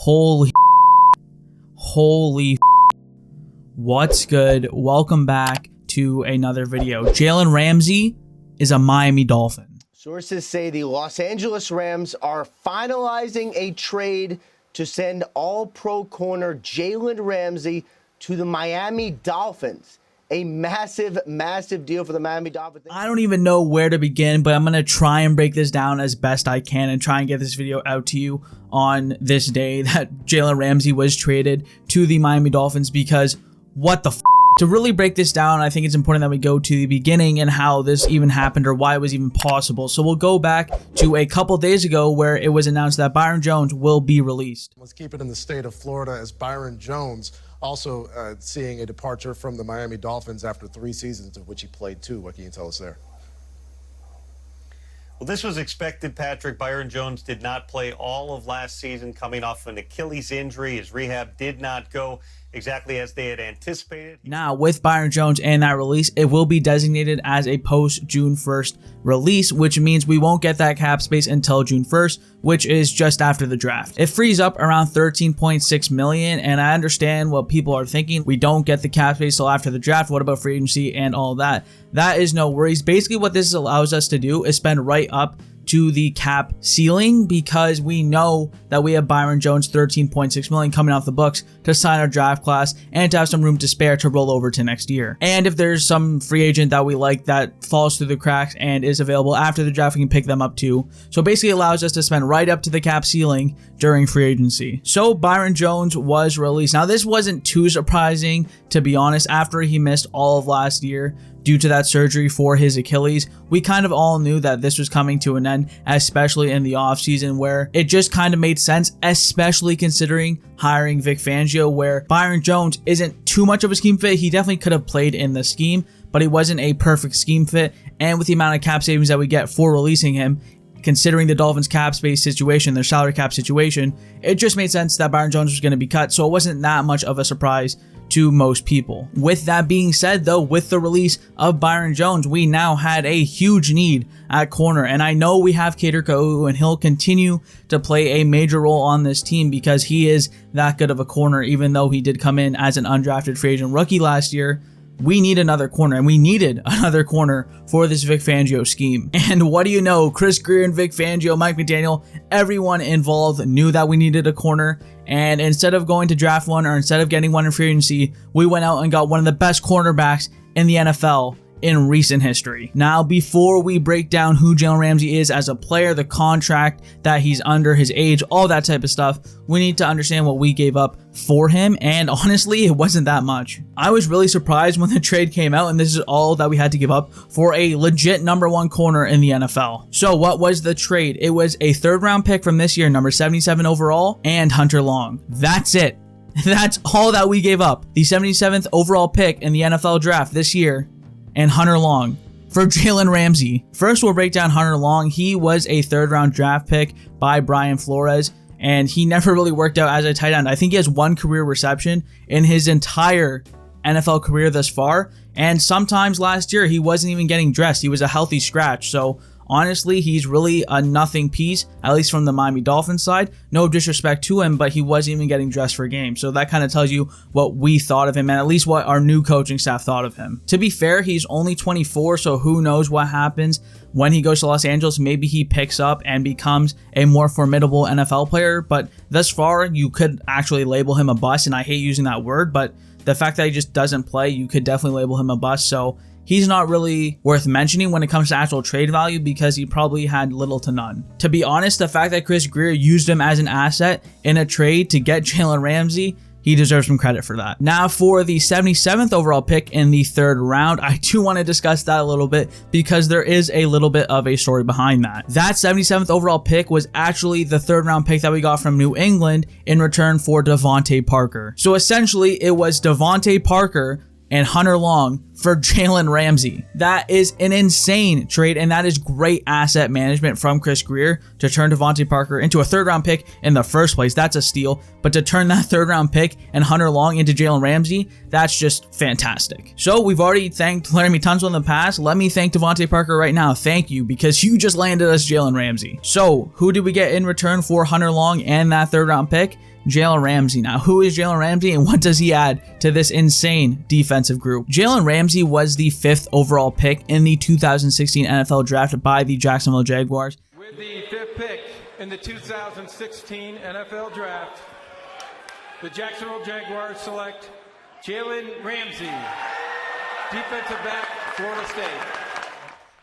Holy what's good? Welcome back to another video. Jalen Ramsey is a Miami Dolphin. Sources say the Los Angeles Rams are finalizing a trade to send all-pro corner Jalen Ramsey to the Miami Dolphins. A massive, massive deal for the Miami Dolphins. I don't even know where to begin, but I'm going to try and break this down as best I can and try and get this video out to you on this day that Jalen Ramsey was traded to the Miami Dolphins, because what the f***? To really break this down, I think it's important that we go to the beginning and how this even happened or why it was even possible. So we'll go back to a couple days ago where it was announced that Byron Jones will be released. Let's keep it in the state of Florida, as Byron Jones also seeing a departure from the Miami Dolphins after 3 seasons, of which he played 2. What can you tell us there? Well, this was expected, Patrick. Byron Jones did not play all of last season, coming off an Achilles injury. His rehab did not go exactly as they had anticipated. Now, with Byron Jones and that release, it will be designated as a post-June 1st release, which means we won't get that cap space until June 1st, which is just after the draft. It frees up around $13.6 million, and I understand what people are thinking. We don't get the cap space till after the draft. What about free agency and all that? That is no worries. Basically, what this allows us to do is spend right up to the cap ceiling, because we know that we have Byron Jones $13.6 million coming off the books to sign our draft class and to have some room to spare to roll over to next year. And if there's some free agent that we like that falls through the cracks and is available after the draft, we can pick them up too. So basically it allows us to spend right up to the cap ceiling during free agency. So Byron Jones was released. Now, this wasn't too surprising, to be honest. After he missed all of last year due to that surgery for his Achilles, we kind of all knew that this was coming to an end, especially in the offseason, where it just kind of made sense, especially considering hiring Vic Fangio, where Byron Jones isn't too much of a scheme fit. He definitely could have played in the scheme, but he wasn't a perfect scheme fit. And with the amount of cap savings that we get for releasing him, considering the Dolphins cap space situation, their salary cap situation, it just made sense that Byron Jones was going to be cut. So it wasn't that much of a surprise to most people. With that being said, though, with the release of Byron Jones, we now had a huge need at corner. And I know we have Kader Kohou, and he'll continue to play a major role on this team because he is that good of a corner, even though he did come in as an undrafted free agent rookie last year. We need another corner, and we needed another corner for this Vic Fangio scheme. And what do you know? Chris Grier and Vic Fangio, Mike McDaniel, everyone involved knew that we needed a corner. And instead of going to draft one, or instead of getting one in free agency, we went out and got one of the best cornerbacks in the NFL in recent history. Now, before we break down who Jalen Ramsey is as a player, the contract that he's under, his age, all that type of stuff, we need to understand what we gave up for him, and honestly, it wasn't that much. I was really surprised when the trade came out, and this is all that we had to give up for a legit #1 corner in the NFL. So what was the trade? It was a 3rd round pick from this year, number 77 overall, and Hunter Long. That's it. That's all that we gave up. The 77th overall pick in the NFL draft this year, and Hunter Long for Jalen Ramsey. First, we'll break down Hunter Long. He was a 3rd round draft pick by Brian Flores, and he never really worked out as a tight end. I think he has 1 career reception in his entire NFL career thus far, and sometimes last year he wasn't even getting dressed. He was a healthy scratch. So honestly, he's really a nothing piece, at least from the Miami Dolphins side. No disrespect to him, but he wasn't even getting dressed for games. So that kind of tells you what we thought of him, and at least what our new coaching staff thought of him. To be fair, he's only 24, so who knows what happens when he goes to Los Angeles. Maybe he picks up and becomes a more formidable NFL player, but thus far, you could actually label him a bust, and I hate using that word, but the fact that he just doesn't play, you could definitely label him a bust. So he's not really worth mentioning when it comes to actual trade value because he probably had little to none. To be honest, the fact that Chris Grier used him as an asset in a trade to get Jalen Ramsey, he deserves some credit for that. Now, for the 77th overall pick in the 3rd round, I do want to discuss that a little bit because there is a little bit of a story behind that. That 77th overall pick was actually the 3rd round pick that we got from New England in return for Devontae Parker. So essentially, it was Devontae Parker and Hunter Long for Jalen Ramsey. That is an insane trade, and that is great asset management from Chris Grier to turn Devontae Parker into a 3rd round pick in the first place. That's a steal. But to turn that 3rd round pick and Hunter Long into Jalen Ramsey, that's just fantastic. So we've already thanked Laramie Tunsil in the past. Let me thank Devontae Parker right now. Thank you, because you just landed us Jalen Ramsey. So who did we get in return for Hunter Long and that 3rd round pick? Jalen Ramsey. Now, who is Jalen Ramsey and what does he add to this insane defensive group? Jalen Ramsey was the 5th overall pick in the 2016 NFL draft by the Jacksonville Jaguars. With the 5th pick in the 2016 NFL draft, the Jacksonville Jaguars select Jalen Ramsey, defensive back, Florida State.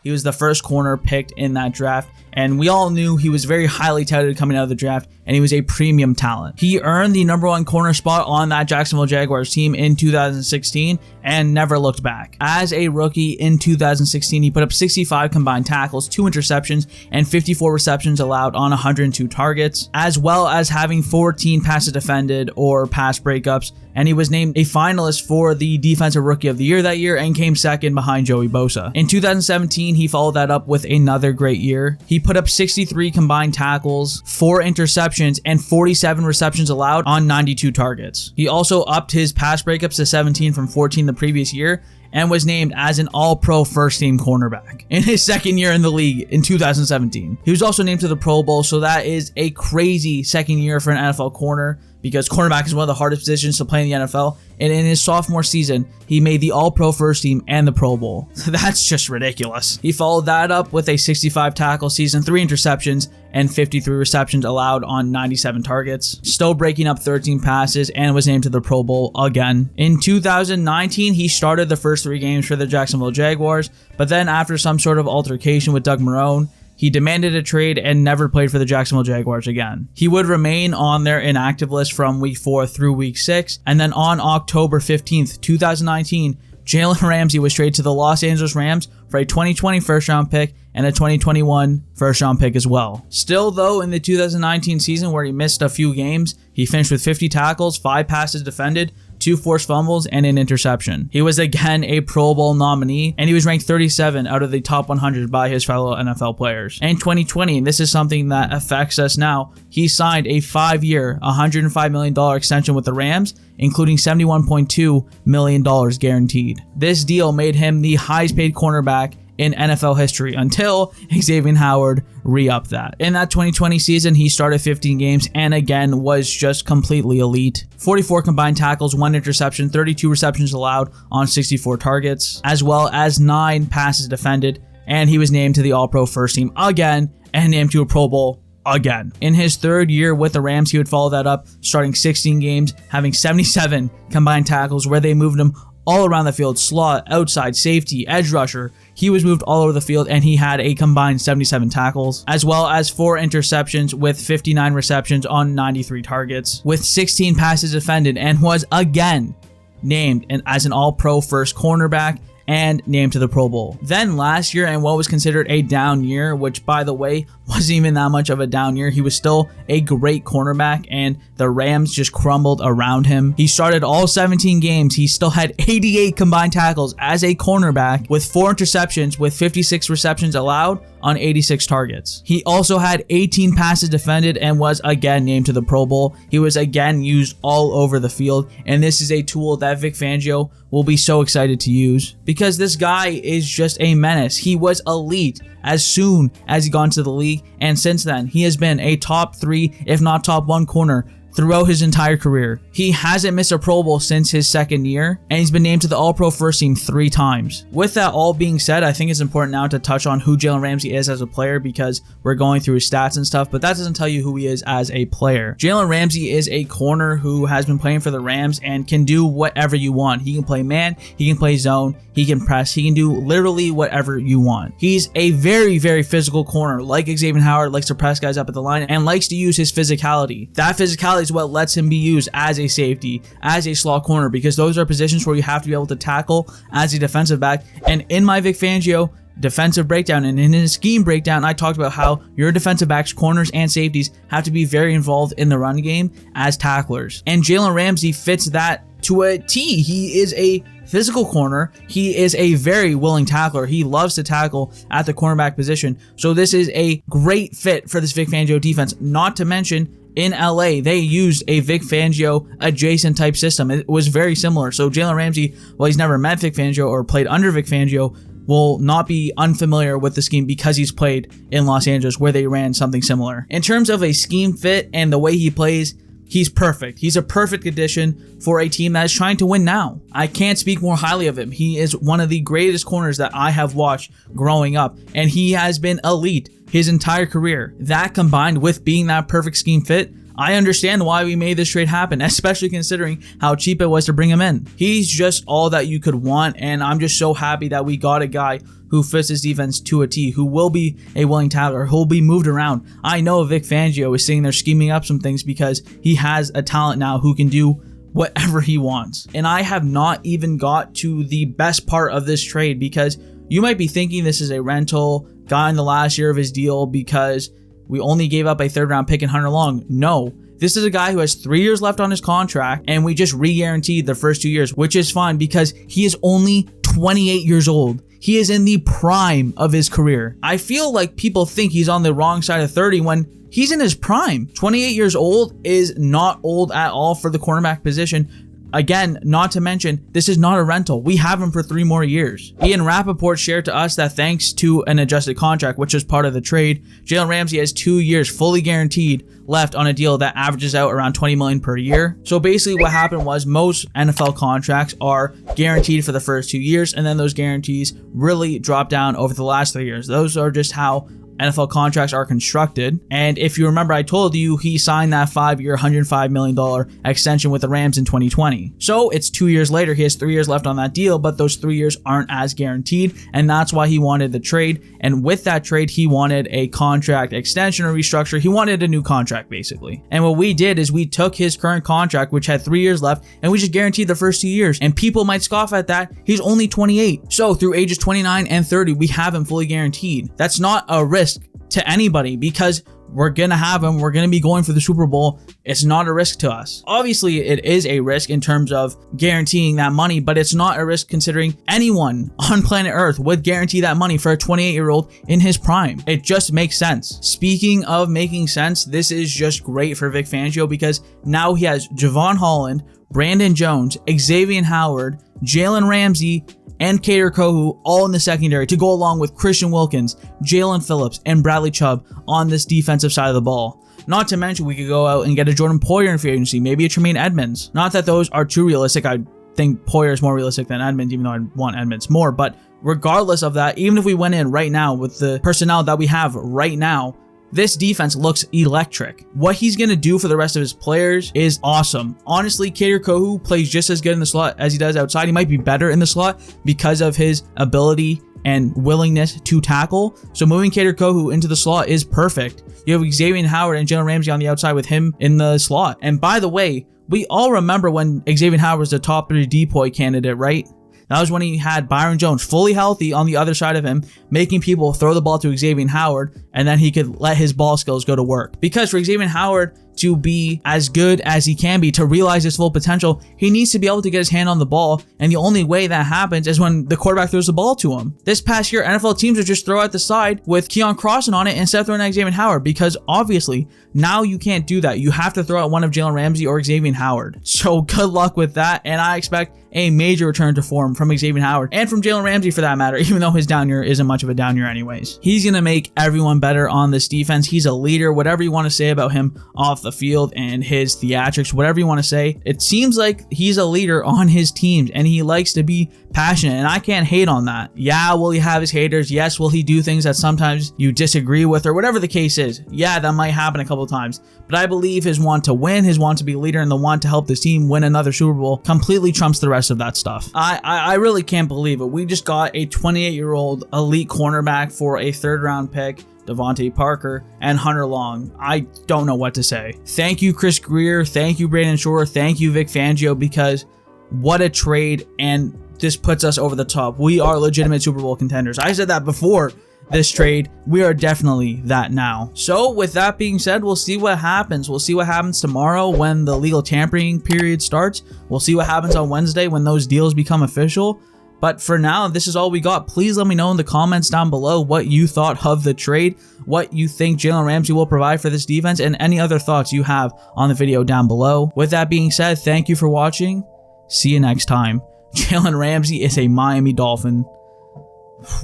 He was the first corner picked in that draft, and we all knew he was very highly touted coming out of the draft, and he was a premium talent. He earned the number 1 corner spot on that Jacksonville Jaguars team in 2016 and never looked back. As a rookie in 2016, he put up 65 combined tackles, 2 interceptions, and 54 receptions allowed on 102 targets, as well as having 14 passes defended or pass breakups, and he was named a finalist for the Defensive Rookie of the Year that year and came second behind Joey Bosa. In 2017, he followed that up with another great year. He put up 63 combined tackles, 4 interceptions, and 47 receptions allowed on 92 targets. He also upped his pass breakups to 17 from 14 the previous year and was named as an All-Pro first-team cornerback in his second year in the league in 2017. He was also named to the Pro Bowl, so that is a crazy second year for an NFL corner, because cornerback is one of the hardest positions to play in the NFL, and in his sophomore season, he made the All-Pro First Team and the Pro Bowl. That's just ridiculous. He followed that up with a 65 tackle season, 3 interceptions, and 53 receptions allowed on 97 targets, still breaking up 13 passes, and was named to the Pro Bowl again. In 2019, he started the first 3 games for the Jacksonville Jaguars, but then after some sort of altercation with Doug Marrone, he demanded a trade and never played for the Jacksonville Jaguars again. He would remain on their inactive list from week 4 through week 6, and then on October 15th, 2019, Jalen Ramsey was traded to the Los Angeles Rams for a 2020 first-round pick and a 2021 first-round pick as well. Still, though, in the 2019 season where he missed a few games, he finished with 50 tackles, 5 passes defended, 2 forced fumbles, and an interception. He was again a Pro Bowl nominee, and he was ranked 37 out of the top 100 by his fellow NFL players. In 2020, and this is something that affects us now, he signed a 5-year, $105 million extension with the Rams, including $71.2 million guaranteed. This deal made him the highest paid cornerback in NFL history until Xavier Howard re-upped that. In that 2020 season, he started 15 games and again was just completely elite. 44 combined tackles, 1 interception, 32 receptions allowed on 64 targets, as well as 9 passes defended, and he was named to the All-Pro First Team again and named to a Pro Bowl again. In his 3rd year with the Rams, he would follow that up, starting 16 games, having 77 combined tackles where they moved him all around the field, slot, outside, safety, edge rusher. He was moved all over the field and he had a combined 77 tackles, as well as 4 interceptions with 59 receptions on 93 targets, with 16 passes defended, and was again named as an All-Pro first cornerback and named to the Pro Bowl. Then last year, in what was considered a down year, which by the way wasn't even that much of a down year, he was still a great cornerback and the Rams just crumbled around him. He started all 17 games. He still had 88 combined tackles as a cornerback with 4 interceptions with 56 receptions allowed on 86 targets. He also had 18 passes defended and was again named to the Pro Bowl. He was again used all over the field, and this is a tool that Vic Fangio will be so excited to use because this guy is just a menace. He was elite as soon as he got into the league, and since then he has been a top 3 if not top 1 corner throughout his entire career. He hasn't missed a Pro Bowl since his 2nd year, and he's been named to the All-Pro First Team 3 times. With that all being said, I think it's important now to touch on who Jalen Ramsey is as a player because we're going through his stats and stuff, but that doesn't tell you who he is as a player. Jalen Ramsey is a corner who has been playing for the Rams and can do whatever you want. He can play man, he can play zone, he can press, he can do literally whatever you want. He's a very, very physical corner, like Xavier Howard, likes to press guys up at the line and likes to use his physicality. That physicality is what lets him be used as a safety, as a slot corner, because those are positions where you have to be able to tackle as a defensive back. And in my Vic Fangio defensive breakdown and in his scheme breakdown, I talked about how your defensive backs, corners, and safeties have to be very involved in the run game as tacklers. And Jalen Ramsey fits that to a T. He is a physical corner. He is a very willing tackler. He loves to tackle at the cornerback position. So this is a great fit for this Vic Fangio defense. Not to mention, in LA, they used a Vic Fangio adjacent type system. It was very similar. So Jalen Ramsey, while he's never met Vic Fangio or played under Vic Fangio, will not be unfamiliar with the scheme because he's played in Los Angeles where they ran something similar. In terms of a scheme fit and the way he plays, He's perfect. He's a perfect addition for a team that is trying to win now. I can't speak more highly of him. He is one of the greatest corners that I have watched growing up, and he has been elite his entire career. That combined with being that perfect scheme fit, I understand why we made this trade happen, especially considering how cheap it was to bring him in. He's just all that you could want, and I'm just so happy that we got a guy who fits his defense to a T, who will be a willing tackler, who'll be moved around. I know Vic Fangio is sitting there scheming up some things because he has a talent now who can do whatever he wants. And I have not even got to the best part of this trade, because you might be thinking this is a rental guy in the last year of his deal because we only gave up a 3rd round pick in Hunter Long. No, this is a guy who has 3 years left on his contract, and we just re-guaranteed the first 2 years, which is fine because he is only 28 years old. He is in the prime of his career. I feel like people think he's on the wrong side of 30 when he's in his prime. 28 years old is not old at all for the cornerback position. Again, not to mention, this is not a rental. We have him for 3 more years. Ian Rappaport shared to us that thanks to an adjusted contract, which was part of the trade, Jalen Ramsey has 2 years fully guaranteed left on a deal that averages out around $20 million per year. So basically what happened was most NFL contracts are guaranteed for the first 2 years, and then those guarantees really drop down over the last 3 years. Those are just how NFL contracts are constructed. And if you remember, I told you he signed that 5-year, $105 million extension with the Rams in 2020. So it's 2 years later. He has 3 years left on that deal, but those 3 years aren't as guaranteed. And that's why he wanted the trade. And with that trade, he wanted a contract extension or restructure. He wanted a new contract, basically. And what we did is we took his current contract, which had 3 years left, and we just guaranteed the first 2 years. And people might scoff at that. He's only 28. So through ages 29 and 30, we have him fully guaranteed. That's not a risk to anybody because we're gonna have him. We're gonna be going for the Super Bowl. It's not a risk to us. Obviously, it is a risk in terms of guaranteeing that money, but it's not a risk considering anyone on planet Earth would guarantee that money for a 28-year-old in his prime. It just makes sense. Speaking of making sense, this is just great for Vic Fangio because now he has Javon Holland, Brandon Jones, Xavier Howard, Jalen Ramsey, and Kader Kohou all in the secondary to go along with Christian Wilkins, Jalen Phillips, and Bradley Chubb on this defensive side of the ball. Not to mention we could go out and get a Jordan Poyer in free agency, maybe a Tremaine Edmonds. Not that those are too realistic. I think Poyer is more realistic than Edmonds, even though I want Edmonds more. But regardless of that, even if we went in right now with the personnel that we have right now, this defense looks electric. What he's going to do for the rest of his players is awesome. Honestly, Kader Kohou plays just as good in the slot as he does outside. He might be better in the slot because of his ability and willingness to tackle. So moving Kader Kohou into the slot is perfect. You have Xavier Howard and Jalen Ramsey on the outside with him in the slot. And by the way, we all remember when Xavier Howard was the top 3 decoy candidate, right? That was when he had Byron Jones fully healthy on the other side of him, making people throw the ball to Xavier Howard, and then he could let his ball skills go to work. Because for Xavier Howard to be as good as he can be, to realize his full potential, he needs to be able to get his hand on the ball, and the only way that happens is when the quarterback throws the ball to him. This past year, NFL teams would just throw at the side with Keon Crossan on it instead of throwing at Xavier Howard, because obviously now you can't do that. You have to throw at one of Jalen Ramsey or Xavier Howard. So good luck with that, and I expect a major return to form from Xavier Howard and from Jalen Ramsey for that matter, even though his down year isn't much of a down year anyways. He's going to make everyone better on this defense. He's a leader, whatever you want to say about him off the field and his theatrics, whatever you want to say. It seems like he's a leader on his teams and he likes to be passionate, and I can't hate on that. Yeah, will he have his haters? Yes, will he do things that sometimes you disagree with or whatever the case is? Yeah, that might happen a couple of times, but I believe his want to win, his want to be a leader, and the want to help this team win another Super Bowl completely trumps the rest of that stuff. I really can't believe it. We just got a 28-year-old elite cornerback for a 3rd round pick, Devontae Parker, and Hunter Long. I don't know what to say. Thank you, Chris Greer. Thank you, Brandon Shore. Thank you, Vic Fangio, because what a trade, and this puts us over the top. We are legitimate Super Bowl contenders. I said that before this trade. We are definitely that now. So with that being said, we'll see what happens. We'll see what happens tomorrow when the legal tampering period starts. We'll see what happens on Wednesday when those deals become official. But for now, this is all we got. Please let me know in the comments down below what you thought of the trade, what you think Jalen Ramsey will provide for this defense, and any other thoughts you have on the video down below. With that being said, thank you for watching. See you next time. Jalen Ramsey is a Miami Dolphin.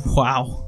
Wow.